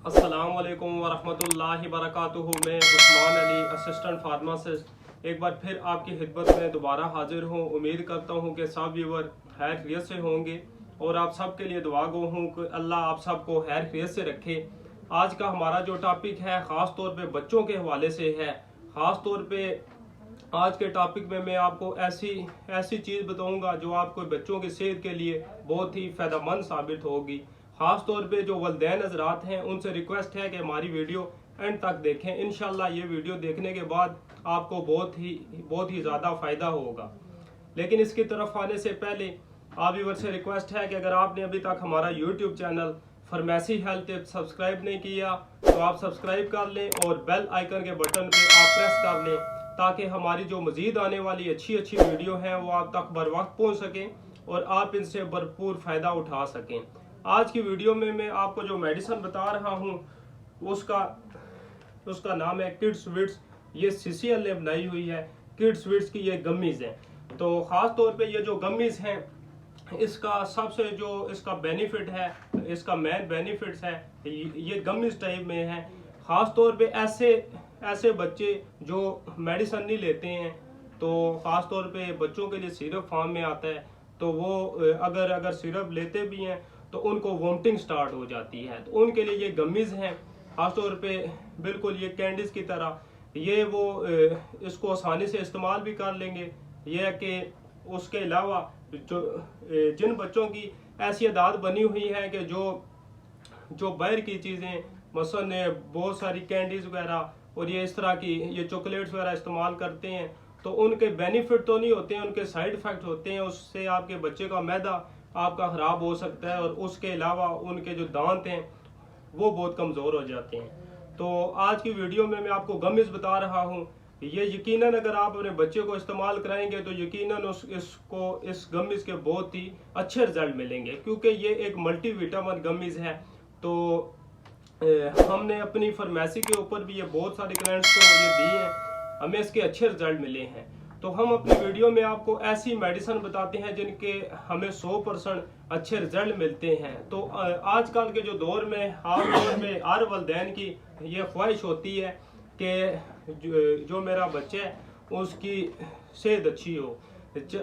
अस्सलामुअलैकुम वरहमतुल्लाहि वबरकातुहू। मैं उस्मान अली, असिस्टेंट फार्मासिस्ट, एक बार फिर आपकी खिदमत में दोबारा हाजिर हूँ। उम्मीद करता हूँ कि सब व्यूवर खैर खैरियत से होंगे और आप सब के लिए दुआ गो हूँ कि अल्लाह आप सबको खैर खैरियत से रखे। आज का हमारा जो टॉपिक है ख़ास तौर पे बच्चों के हवाले से है। ख़ास तौर पे आज के टॉपिक में मैं आपको ऐसी चीज़ बताऊंगा जो आपको बच्चों की सेहत के लिए बहुत ही फ़ायदेमंद साबित होगी। ख़ास तौर पे जो वालिदैन हज़रात हैं उनसे रिक्वेस्ट है कि हमारी वीडियो एंड तक देखें। इंशाल्लाह ये वीडियो देखने के बाद आपको बहुत ही ज़्यादा फ़ायदा होगा। लेकिन इसकी तरफ आने से पहले आप व्यूअर से रिक्वेस्ट है कि अगर आपने अभी तक हमारा YouTube channel pharmacy health tips subscribe नहीं किया तो आप सब्सक्राइब कर लें और बेल आइकन के बटन पे आप प्रेस कर लें ताकि हमारी जो मज़ीद आने वाली अच्छी वीडियो हैं वो आप तक बर वक्त पहुँच सकें और आप इनसे भरपूर फ़ायदा उठा सकें। आज की वीडियो में मैं आपको जो मेडिसिन बता रहा हूँ उसका नाम है किड्स विट्स। ये सीसीएल ने बनाई हुई है। किड्स विट्स की ये गमीज़ हैं। तो ख़ास तौर पे ये जो गमीज़ हैं इसका सबसे जो इसका बेनिफिट है, इसका मेन बेनिफिट्स है ये गमीज़ टाइप में है। ख़ास तौर पे ऐसे बच्चे जो मेडिसिन नहीं लेते हैं तो ख़ास तौर पे बच्चों के लिए सिरप फॉर्म में आता है तो वो अगर सिरप लेते भी हैं तो उनको वोमिटिंग स्टार्ट हो जाती है। तो उनके लिए ये गमीज़ हैं। ख़ास तौर पे बिल्कुल ये कैंडीज़ की तरह ये वो इसको आसानी से इस्तेमाल भी कर लेंगे। ये है कि उसके अलावा जिन बच्चों की ऐसी आदत बनी हुई है कि जो बाहर की चीज़ें मसलन बहुत सारी कैंडीज़ वगैरह और ये इस तरह की ये चॉकलेट्स वगैरह इस्तेमाल करते हैं तो उनके बेनिफिट तो नहीं होते हैं, उनके साइड इफ़ेक्ट होते हैं। उससे आपके बच्चे का मैदा आपका ख़राब हो सकता है और उसके अलावा उनके जो दांत हैं वो बहुत कमज़ोर हो जाते हैं। तो आज की वीडियो में मैं आपको गमीज़ बता रहा हूँ। ये यकीनन अगर आप अपने बच्चे को इस्तेमाल कराएंगे तो यकीनन इस गमीज़ के बहुत ही अच्छे रिजल्ट मिलेंगे क्योंकि ये एक मल्टीविटामिन गमीज़ है। तो हमने अपनी फार्मेसी के ऊपर भी ये बहुत सारे क्लाइंट्स को ये दी हैं, हमें इसके अच्छे रिजल्ट मिले हैं। तो हम अपनी वीडियो में आपको ऐसी मेडिसिन बताते हैं जिनके हमें 100% अच्छे रिजल्ट मिलते हैं। तो आजकल के जो दौर में हर वालिदैन की ये ख्वाहिश होती है कि जो मेरा बच्चा है उसकी सेहत अच्छी हो।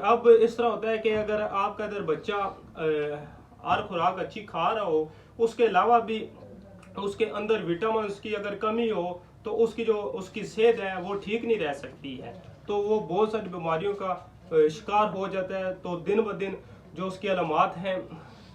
अब इस तरह होता है कि अगर आपका अगर बच्चा हर खुराक अच्छी खा रहा हो उसके अलावा भी उसके अंदर विटामिन की अगर कमी हो तो उसकी सेहत है वो ठीक नहीं रह सकती है, तो वो बहुत सारी बीमारियों का शिकार हो जाता है। तो दिन ब दिन जो उसकी अलामात हैं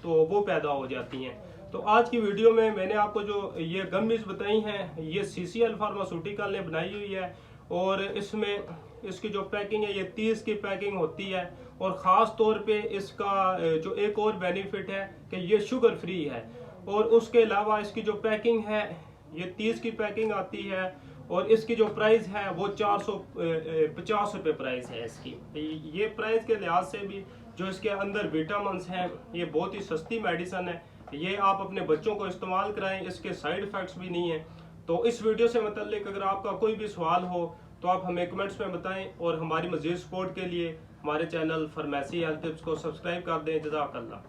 तो वो पैदा हो जाती हैं। तो आज की वीडियो में मैंने आपको जो ये गमीज़ बताई हैं ये सीसीएल फार्मास्यूटिकल ने बनाई हुई है और इसमें इसकी जो पैकिंग है ये 30 की पैकिंग होती है। और ख़ास तौर पे इसका जो एक और बेनिफिट है कि ये शुगर फ्री है और उसके अलावा इसकी जो पैकिंग है ये 30 की पैकिंग आती है और इसकी जो प्राइस है वो 450 रुपये प्राइस है इसकी। ये प्राइस के लिहाज से भी जो इसके अंदर विटामिन हैं ये बहुत ही सस्ती मेडिसिन है। ये आप अपने बच्चों को इस्तेमाल कराएं, इसके साइड इफ़ेक्ट्स भी नहीं है। तो इस वीडियो से मतलब अगर आपका कोई भी सवाल हो तो आप हमें कमेंट्स में बताएं और हमारी मज़ीद सपोर्ट के लिए हमारे चैनल फार्मेसी हेल्थ टिप्स को सब्सक्राइब कर दें। जज़ाकल्लाह।